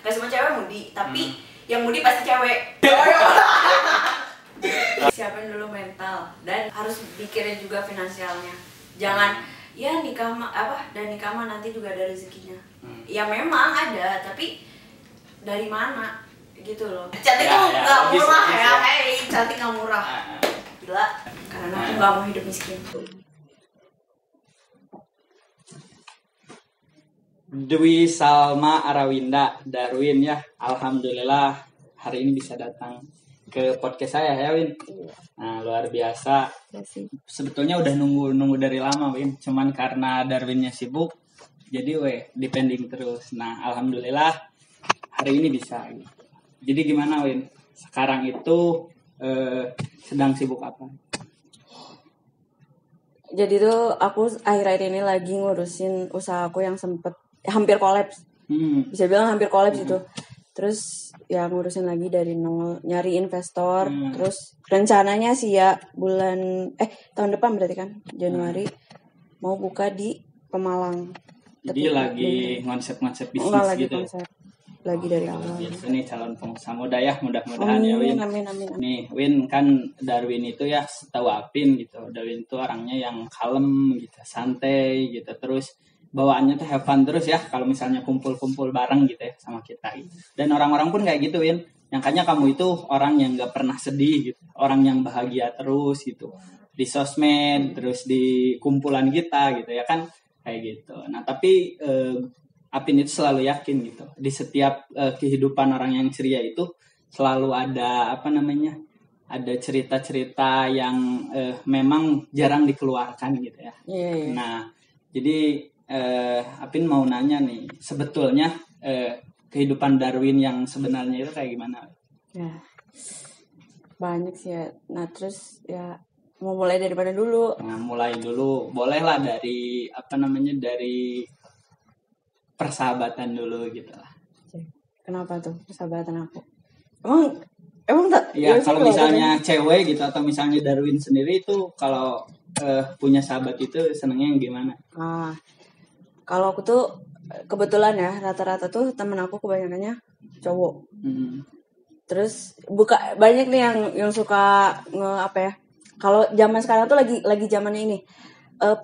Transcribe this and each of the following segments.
Gak semua cewek moody, tapi yang moody pasti cewek. Siapin dulu mental dan harus pikirin juga finansialnya. Jangan ya nikah dan nikah mah nanti juga ada rezekinya. Ya memang ada, tapi dari mana gitu loh. Cantik tuh nggak murah ya, cantik nggak murah. Gila, karena aku nggak mau hidup miskin. Dwi Salma Arawinda Darwin ya, alhamdulillah hari ini bisa datang ke podcast saya ya Win. Nah luar biasa. Sebetulnya udah nunggu dari lama Win, cuman karena Darwinnya sibuk, jadi depending terus. Nah alhamdulillah hari ini bisa. Jadi gimana Win? Sekarang itu sedang sibuk apa? Jadi tuh aku akhir-akhir ini lagi ngurusin usaha aku yang sempet hampir kolaps. Bisa bilang hampir kolaps itu. Terus ya ngurusin lagi dari nol, nyari investor. Terus rencananya sih ya tahun depan berarti kan, Januari mau buka di Pemalang. Jadi lagi konsep-konsep bisnis gitu. Konsep. Lagi dari awal. Biasa nih calon pengusaha muda ya, mudah-mudahan ya Win. Amin. Nih Win kan Darwin itu ya setahu Apin gitu. Darwin itu orangnya yang kalem gitu, santai gitu. Terus bawaannya tuh have fun terus ya kalau misalnya kumpul-kumpul bareng gitu ya sama kita gitu. Dan orang-orang pun kayak gitu Win. Nyangkanya kamu itu orang yang gak pernah sedih gitu. Orang yang bahagia terus gitu. Di sosmed, terus di kumpulan kita gitu ya kan. Kayak gitu. Nah tapi Apin itu selalu yakin gitu. Di setiap kehidupan orang yang ceria itu selalu ada ada cerita-cerita yang memang jarang dikeluarkan gitu ya. Yeah. Nah jadi Apin mau nanya nih, sebetulnya kehidupan Darwin yang sebenarnya itu kayak gimana? Ya, banyak sih ya. Nah terus ya mau mulai dari mana dulu? Nah mulai dulu, bolehlah dari dari persahabatan dulu gitu lah. Kenapa tuh persahabatan aku? Emang tak? Ya kalau misalnya cewek gitu atau misalnya Darwin sendiri itu kalau punya sahabat itu senangnya yang gimana? Kalau aku tuh kebetulan ya rata-rata tuh temen aku kebanyakannya cowok. Terus banyak nih yang suka kalau zaman sekarang tuh lagi zamannya ini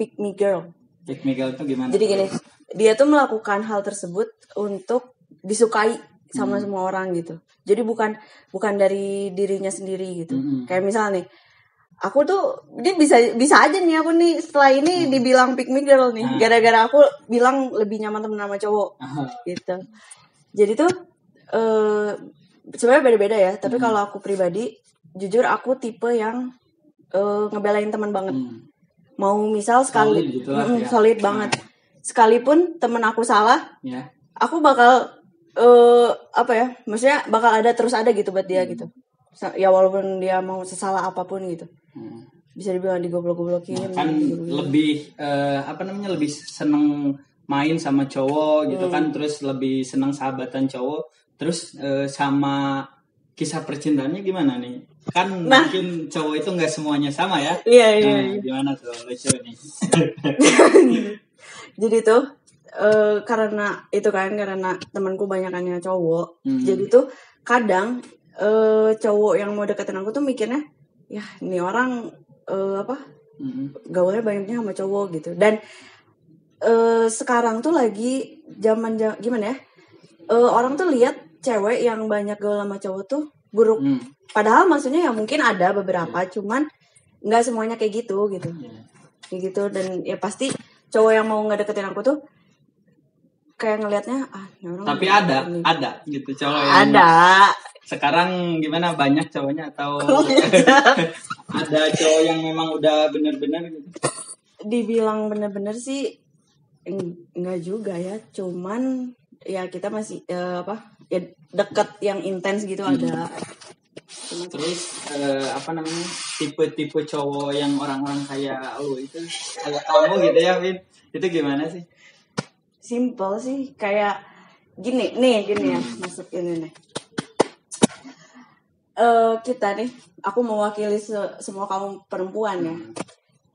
pick me girl. Pick me girl tuh gimana? Jadi gini, dia tuh melakukan hal tersebut untuk disukai sama semua orang gitu. Jadi bukan dari dirinya sendiri gitu. Kayak misal nih, aku tuh dia bisa aja nih aku nih setelah ini dibilang pick me girl nih gara-gara aku bilang lebih nyaman temen sama cowok gitu. Jadi tuh sebenarnya beda-beda ya, tapi kalau aku pribadi jujur aku tipe yang ngebelain teman banget. Mau misal sekali solid banget. Sekalipun temen aku salah, aku bakal maksudnya bakal bakal ada gitu buat dia gitu. Ya walaupun dia mau sesalah apapun gitu. Bisa dibilang digoblok-goblokin. Nah, kan lebih lebih seneng main sama cowok gitu kan, terus lebih seneng sahabatan cowok, terus sama kisah percintaannya gimana nih? Kan mungkin cowok itu nggak semuanya sama ya. Iya. Gimana tuh lucu nih? Jadi tuh karena temanku banyakannya cowok, jadi tuh kadang cowok yang mau deketin aku tuh mikirnya ya ini orang gaulnya banyaknya sama cowok gitu. Dan sekarang tuh lagi zaman gimana ya, orang tuh lihat cewek yang banyak gaul sama cowok tuh buruk. Padahal maksudnya ya mungkin ada beberapa, cuman nggak semuanya kayak gitu kayak gitu. Dan ya pasti cowok yang mau ngedeketin aku tuh kayak ngelihatnya tapi ada gitu cowok yang ada. Sekarang gimana, banyak cowoknya atau ada cowok yang memang udah bener-bener gitu? Dibilang bener-bener sih enggak juga ya, cuman ya kita masih ya deket yang intens gitu ada. Terus tipe-tipe cowok yang orang-orang kayak itu kayak kamu gitu ya Vin, itu gimana sih? Simple sih, kayak gini ya, masuk ini nih. Kita nih, aku mewakili semua kaum perempuan ya.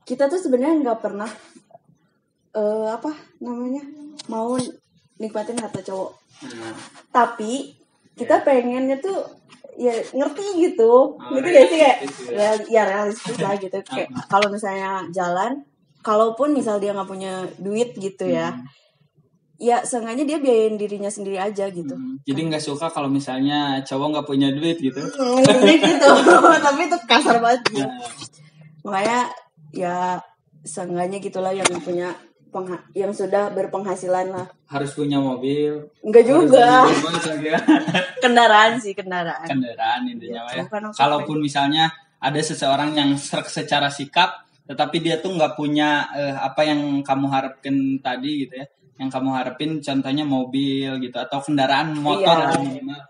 Kita tuh sebenarnya nggak pernah mau nikmatin harta cowok. Tapi kita pengennya tuh ya ngerti gitu. Gitu gak sih kayak ya realistis lah gitu. Kayak kalau misalnya jalan, kalaupun misal dia nggak punya duit gitu ya. Ya seenggaknya dia biayain dirinya sendiri aja gitu. Jadi nggak suka kalau misalnya cowok nggak punya duit gitu. Gitu. Tapi itu kasar banget. Makanya ya seenggaknya gitulah yang punya yang sudah berpenghasilan lah. Harus punya mobil. Enggak juga. Kendaraan intinya ya. Kalaupun misalnya ada seseorang yang secara sikap, tetapi dia tuh nggak punya apa yang kamu harapkan tadi gitu ya. Yang kamu harapin contohnya mobil gitu atau kendaraan motor minimal.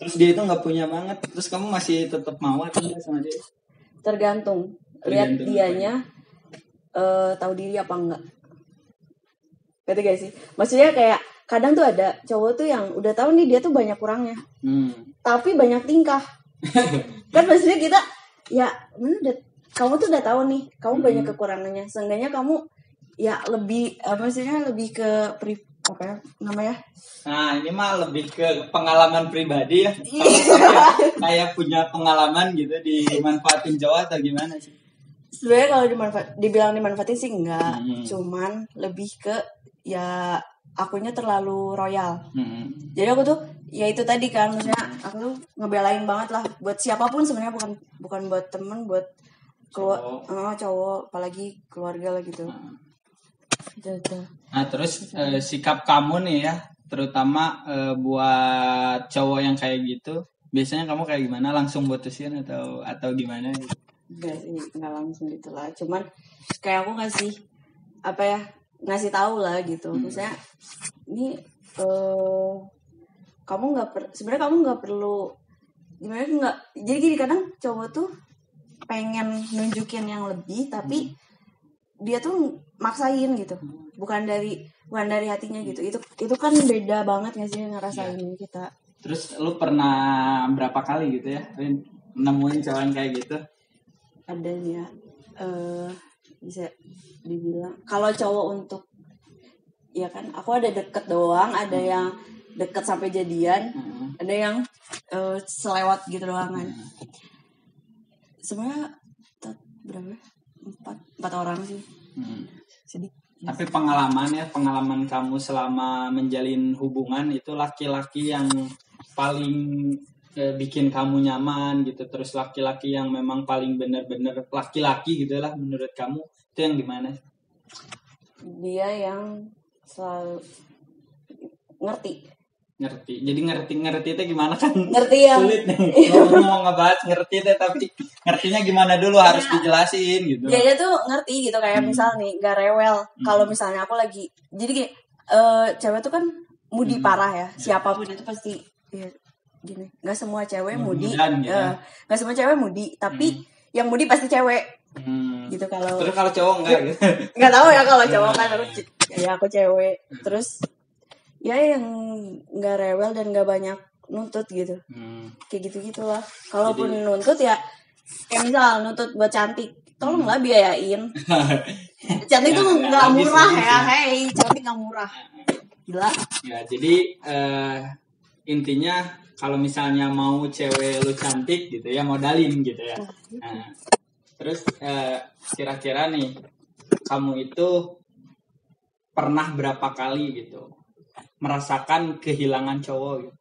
Terus dia itu nggak punya banget, terus kamu masih tetap mau atau enggak sama dia? Tergantung. Lihat dianya tahu diri apa enggak. Gitu guys sih. Maksudnya kayak kadang tuh ada cowok tuh yang udah tahu nih dia tuh banyak kurangnya. Tapi banyak tingkah. Kan maksudnya kita ya kamu tuh udah tahu nih, kamu banyak kekurangannya. Seenggaknya kamu ya lebih maksudnya lebih ke apa ya namanya? Nah, ini mah lebih ke pengalaman pribadi ya. Kayak punya pengalaman gitu dimanfaatin cowok atau gimana sih? Sebenarnya kalau dibilang dimanfaatin sih enggak. Cuman lebih ke ya akunya terlalu royal. Jadi aku tuh ya itu tadi kan maksudnya aku tuh ngebelain banget lah buat siapapun sebenarnya bukan buat temen, buat cowok apalagi keluarga lah gitu. Nah terus sikap kamu nih ya terutama buat cowok yang kayak gitu biasanya kamu kayak gimana, langsung putusin atau gimana gitu? Enggak sih, nggak langsung gitu lah, cuman kayak aku ngasih tahu lah gitu. Misalnya ini kamu sebenarnya kamu nggak perlu gimana, nggak jadi gini, kadang cowok tuh pengen nunjukin yang lebih tapi dia tuh maksain gitu, bukan dari hatinya gitu. Itu kan beda banget nggak sih ngerasain kita. Terus lu pernah berapa kali gitu ya nemuin cowok yang kayak gitu? Ada nih ya, bisa dibilang kalau cowok untuk ya kan aku ada deket doang, ada yang deket sampai jadian, ada yang selewat gitu doang kan. Sebenarnya berapa? 4 orang sih. Sedikit. Tapi pengalaman kamu selama menjalin hubungan itu laki-laki yang paling bikin kamu nyaman gitu, terus laki-laki yang memang paling benar-benar laki-laki gitu lah menurut kamu, itu yang gimana? Dia yang selalu ngerti. Jadi ngerti itu gimana kan? Ngerti ya. Sulit nih. Mau ngebahas ngerti itu tapi ngertinya gimana dulu harus dijelasin gitu. Dia tuh ngerti gitu kayak misal nih gak rewel. Kalau misalnya aku lagi jadi kayak cewek tuh kan moody parah ya. Siapapun itu pasti ya, gini. Gak semua cewek moody. Gitu. Gak semua cewek moody, tapi yang moody pasti cewek. Gitu kalau. Terus kalau cowok enggak gitu. Enggak tahu ya kalau cowok kan aku cewek. Terus ya yang nggak rewel dan nggak banyak nuntut gitu, kayak gitu-gitulah. Kalaupun nuntut ya kayak misal nuntut buat cantik, tolonglah biayain. Cantik tuh nggak murah ya, cantik nggak murah, gila. Ya jadi intinya kalau misalnya mau cewek lu cantik gitu ya modalin gitu ya. Nah, terus kira-kira nih kamu itu pernah berapa kali gitu merasakan kehilangan cowok gitu,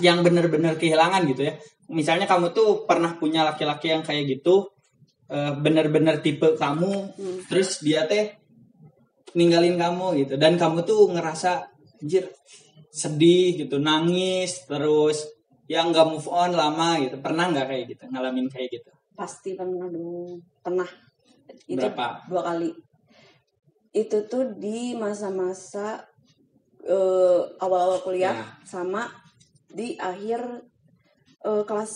yang benar-benar kehilangan gitu ya. Misalnya kamu tuh pernah punya laki-laki yang kayak gitu, benar-benar tipe kamu, terus dia teh ninggalin kamu gitu, dan kamu tuh ngerasa anjir sedih gitu, nangis terus, yang nggak move on lama gitu. Pernah nggak kayak gitu, ngalamin kayak gitu? Pasti pernah dong, pernah. Itu berapa? 2 kali. Itu tuh di masa-masa awal-awal kuliah sama di akhir kelas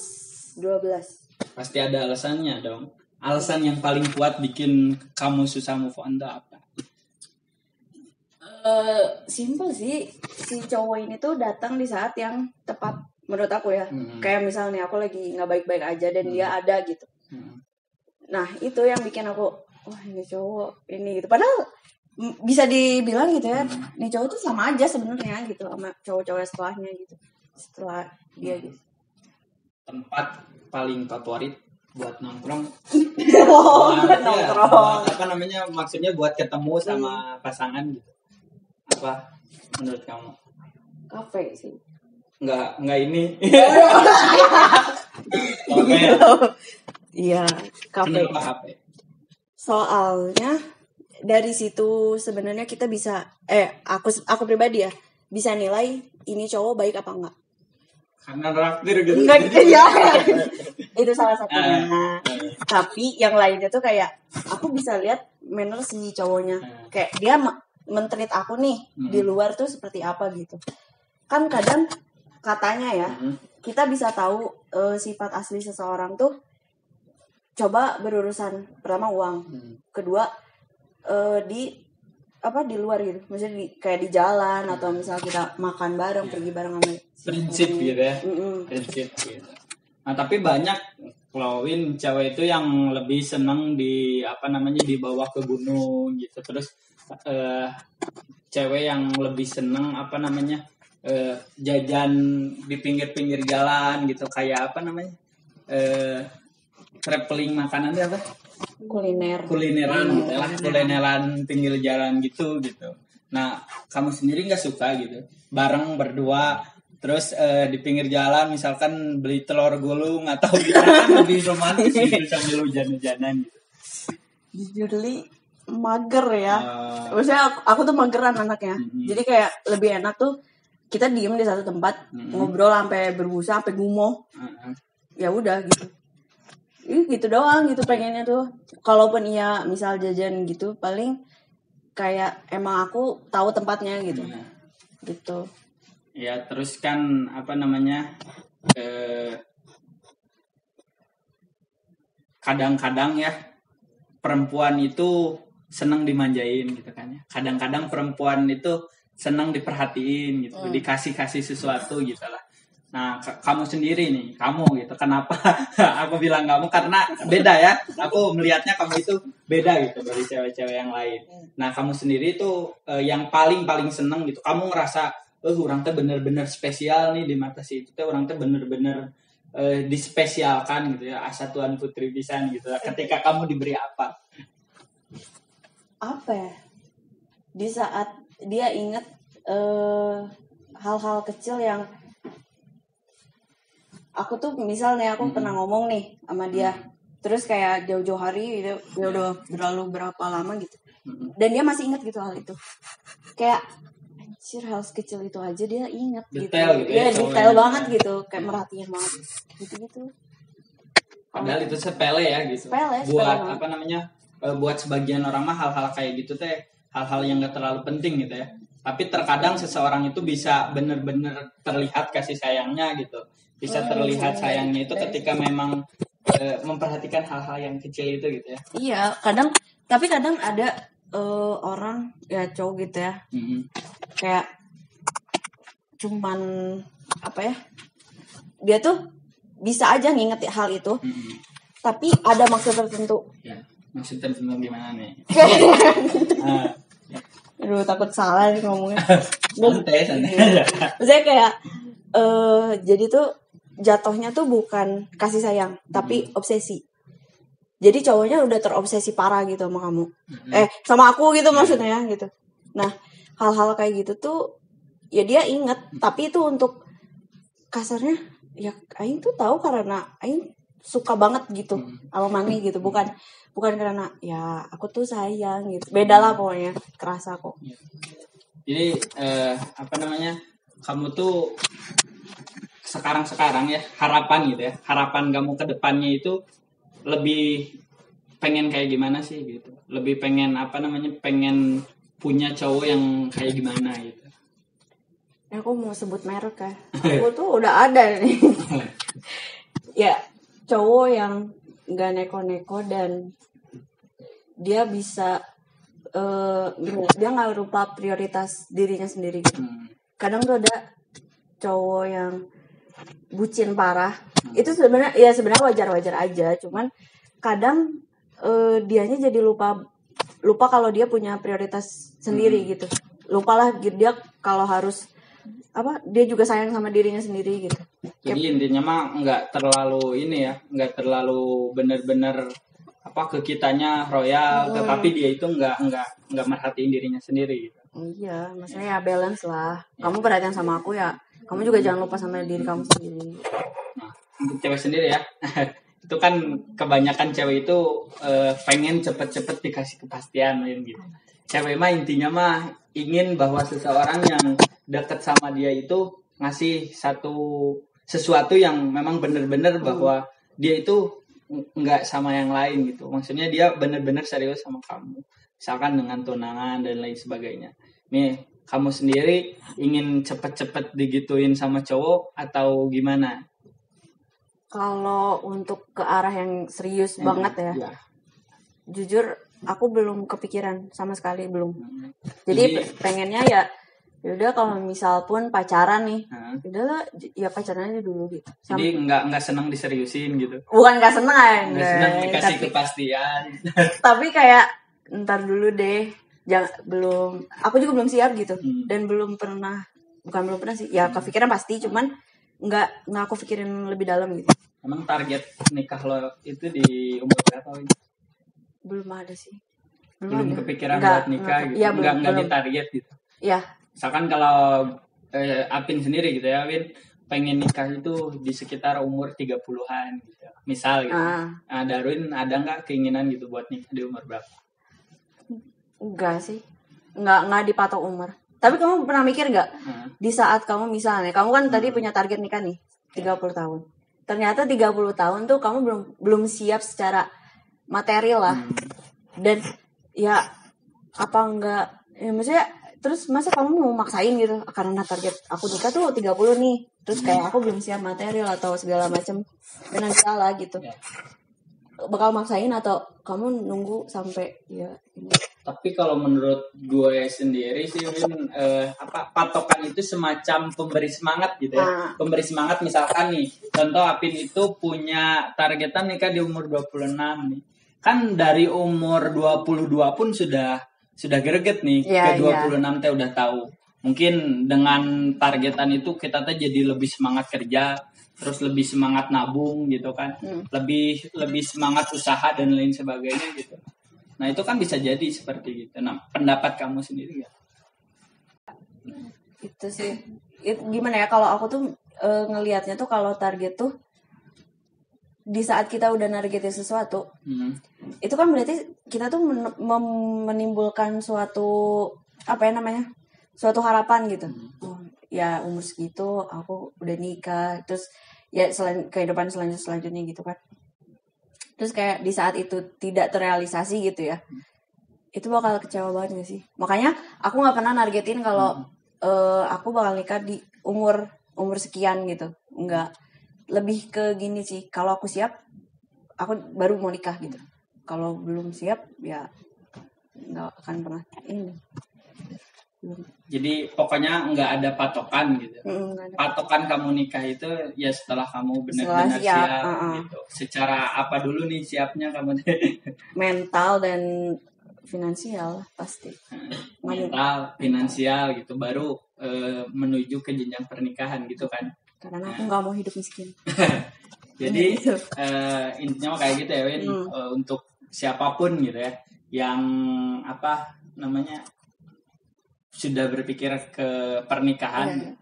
12. Pasti ada alasannya dong. Alasan yang paling kuat bikin kamu susah move on itu apa? Simple sih, si cowok ini tuh datang di saat yang tepat menurut aku ya. Kayak misalnya aku lagi nggak baik-baik aja dan dia ada gitu. Nah itu yang bikin aku, wah ini cowok ini gitu. Padahal bisa dibilang gitu ya, nih cowok tuh sama aja sebenarnya gitu sama cowok-cowok setelahnya gitu, setelah dia gitu. Tempat paling favorit buat nongkrong. Buat nongkrong. Buat apa namanya, maksudnya buat ketemu sama pasangan gitu. Apa menurut kamu? Kafe sih. Enggak ini. Iya, kafe. Kenapa kafe? Soalnya dari situ sebenarnya kita bisa aku pribadi ya bisa nilai ini cowok baik apa enggak. Karena traktir gitu. Enggak ya. Itu salah satunya. Tapi yang lainnya tuh kayak aku bisa lihat manner si cowoknya. Kayak dia men-treat aku nih di luar tuh seperti apa gitu. Kan kadang katanya ya, kita bisa tahu sifat asli seseorang tuh coba berurusan pertama uang. Kedua di luar gitu. Maksudnya kayak di jalan atau misal kita makan bareng, pergi bareng sama prinsip gitu ya. Prinsip gitu. Nah, tapi banyak Win cewek itu yang lebih seneng dibawa ke gunung gitu. Terus cewek yang lebih seneng jajan di pinggir-pinggir jalan gitu, kayak traveling makanan itu apa? Kulineran pinggir jalan gitu. Nah, kamu sendiri nggak suka gitu bareng berdua terus di pinggir jalan misalkan beli telur gulung atau gimana, lebih romantis gitu sambil hujan-hujanan gitu. Jujur mager ya. Maksudnya aku tuh mageran anaknya. Jadi kayak lebih enak tuh kita diem di satu tempat ngobrol sampai berbusa sampai gumoh. Ya udah gitu. Gitu doang gitu pengennya tuh. Kalaupun iya misal jajan gitu paling kayak emang aku tahu tempatnya gitu. Gitu. Ya terus kan kadang-kadang ya perempuan itu senang dimanjain gitu kan ya. Kadang-kadang perempuan itu senang diperhatiin gitu, dikasih sesuatu gitu lah. Nah, kamu sendiri nih, gitu. Kenapa aku bilang kamu? Karena beda ya. Aku melihatnya kamu itu beda gitu dari cewek-cewek yang lain. Nah, kamu sendiri itu yang paling seneng gitu. Kamu ngerasa, orang teh bener-bener spesial nih di mata si itu teh, orang teh bener-bener dispesialkan gitu ya. Asa Tuhan Putri pisan gitu. Ketika kamu diberi apa? Apa ya? Di saat dia inget hal-hal kecil yang aku tuh misalnya aku pernah ngomong nih sama dia, terus kayak jauh-jauh hari gitu, ya udah berlalu berapa lama gitu, dan dia masih inget gitu hal itu, kayak anjir hal kecil itu aja dia inget detail gitu ya detail banget gitu, kayak merhatiin banget gitu. Padahal itu sepele ya gitu. Sepele buat buat sebagian orang mah hal-hal kayak gitu teh hal-hal yang gak terlalu penting gitu ya. Tapi terkadang seseorang itu bisa bener-bener terlihat kasih sayangnya gitu. Bisa terlihat sayangnya itu ketika memang memperhatikan hal-hal yang kecil itu gitu ya. Iya, tapi kadang ada orang ya cowok gitu ya, kayak cuman dia tuh bisa aja nginget hal itu, tapi ada maksud tertentu. Ya, maksud tertentu gimana nih? Aduh, takut salah nih ngomongnya. Santai. Maksudnya kayak jadi tuh jatuhnya tuh bukan kasih sayang, tapi obsesi. Jadi cowoknya udah terobsesi parah gitu sama kamu. Sama aku gitu maksudnya gitu. Nah, hal-hal kayak gitu tuh ya dia inget, tapi itu untuk kasarnya ya aing tuh tahu karena aing suka banget gitu sama Mami gitu, bukan karena ya aku tuh sayang gitu. Beda lah pokoknya, kerasa kok. Jadi kamu tuh sekarang ya harapan gitu ya, harapan kamu ke depannya itu lebih pengen kayak gimana sih gitu, lebih pengen pengen punya cowok yang kayak gimana gitu. Aku mau sebut merek ya, aku tuh udah ada nih. Ya cowok yang nggak neko-neko dan dia bisa dia nggak lupa prioritas dirinya sendiri gitu. Kadang tuh ada cowok yang bucin parah, itu sebenarnya wajar-wajar aja, cuman kadang dianya jadi lupa lupa kalau dia punya prioritas sendiri gitu. Lupalah dia kalau harus dia juga sayang sama dirinya sendiri gitu. Jadi intinya mah nggak terlalu ini ya, nggak terlalu benar-benar ke kitanya royal, tetapi dia itu nggak merhatiin dirinya sendiri gitu. Iya, maksudnya ya balance lah. Kamu perhatian sama aku ya, kamu juga jangan lupa sama diri kamu sendiri. Nah, untuk cewek sendiri ya, itu kan kebanyakan cewek itu pengen cepet-cepet dikasih kepastian gitu. Cewek mah intinya mah ingin bahwa seseorang yang deket sama dia itu ngasih sesuatu yang memang benar-benar bahwa dia itu nggak sama yang lain gitu. Maksudnya dia benar-benar serius sama kamu. Misalkan dengan tunangan dan lain sebagainya. Nih, kamu sendiri ingin cepet-cepet digituin sama cowok atau gimana? Kalau untuk ke arah yang serius banget ya. Jujur aku belum kepikiran sama sekali, belum. Jadi pengennya ya udah kalau misal pun pacaran nih, udahlah ya pacaran aja dulu gitu. Jadi nggak senang diseriusin gitu? Bukan nggak senang, nggak senang dikasih kepastian. Tapi kayak ntar dulu deh, belum. Aku juga belum siap gitu, dan belum pernah sih. Ya kepikiran pasti, cuman nggak aku pikirin lebih dalam gitu. Emang target nikah lo itu di umur berapa ini? Belum ada sih. Belum kepikiran buat nikah gitu? Nggak ditarget gitu? Iya. Misalkan kalau Apin sendiri gitu ya, Win pengen nikah itu di sekitar umur 30-an gitu. Misal gitu. Nah, Darwin ada nggak keinginan gitu buat nikah di umur berapa? Enggak sih. Enggak dipatok umur. Tapi kamu pernah mikir nggak? Di saat kamu misalnya, kamu kan tadi punya target nikah nih, 30 tahun. Ternyata 30 tahun tuh kamu belum siap secara material lah. Dan ya apa enggak, ya maksudnya terus masa kamu mau maksain gitu, karena target aku nikah tuh 30 nih, terus kayak aku belum siap material atau segala macam finansial gitu, bakal maksain atau kamu nunggu sampai ya ini? Tapi kalau menurut gue sendiri sih, Win, patokan itu semacam pemberi semangat gitu ya. Pemberi semangat, misalkan nih, contoh Apin itu punya targetan nikah di umur 26 nih. Kan dari umur 22 pun sudah greget nih, ke 26 teh udah tahu. Mungkin dengan targetan itu kita teh jadi lebih semangat kerja, terus lebih semangat nabung gitu kan. Lebih semangat usaha dan lain sebagainya gitu. Nah, itu kan bisa jadi seperti gitu. Nah, pendapat kamu sendiri ya? Itu sih. Gimana ya, kalau aku tuh ngelihatnya tuh kalau target tuh di saat kita udah nargetin sesuatu, itu kan berarti kita tuh menimbulkan suatu suatu harapan gitu. Ya umur segitu aku udah nikah, terus ya kehidupan selanjutnya gitu kan. Terus kayak di saat itu tidak terrealisasi gitu ya, itu bakal kecewa banget gak sih? Makanya aku nggak pernah nargetin kalau aku bakal nikah di umur sekian gitu. Enggak. Lebih ke gini sih, kalau aku siap, aku baru mau nikah gitu. Kalau belum siap, ya nggak akan pernah ini. Jadi pokoknya nggak ada patokan gitu. Patokan kamu nikah itu ya setelah kamu benar-benar siap gitu. Secara apa dulu nih siapnya kamu? Mental dan finansial pasti. Mental, finansial gitu, baru menuju ke jenjang pernikahan gitu kan. Karena aku nggak mau hidup miskin. Jadi intinya kayak gitu ya, Win. Untuk siapapun gitu ya, yang sudah berpikir ke pernikahan.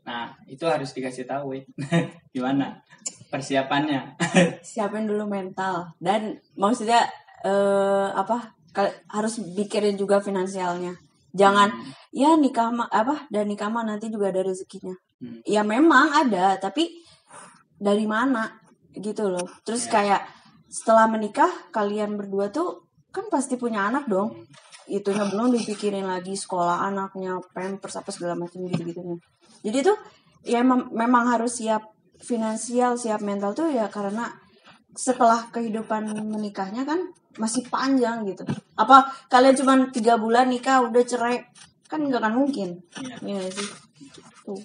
Nah, itu harus dikasih tahu, Win. Gimana persiapannya? Siapin dulu mental, dan maksudnya harus pikirin juga finansialnya. Jangan ya nikah mah nanti juga ada rezekinya. Ya memang ada, tapi dari mana gitu loh. Terus kayak setelah menikah kalian berdua tuh kan pasti punya anak dong. Itunya belum dipikirin lagi sekolah anaknya, pampers apa segala macam gitu-gitunya. Jadi tuh ya memang harus siap finansial, siap mental tuh ya, karena setelah kehidupan menikahnya kan masih panjang gitu. Apa kalian cuma 3 bulan nikah udah cerai? Kan nggak akan mungkin. Iya sih. Tuh.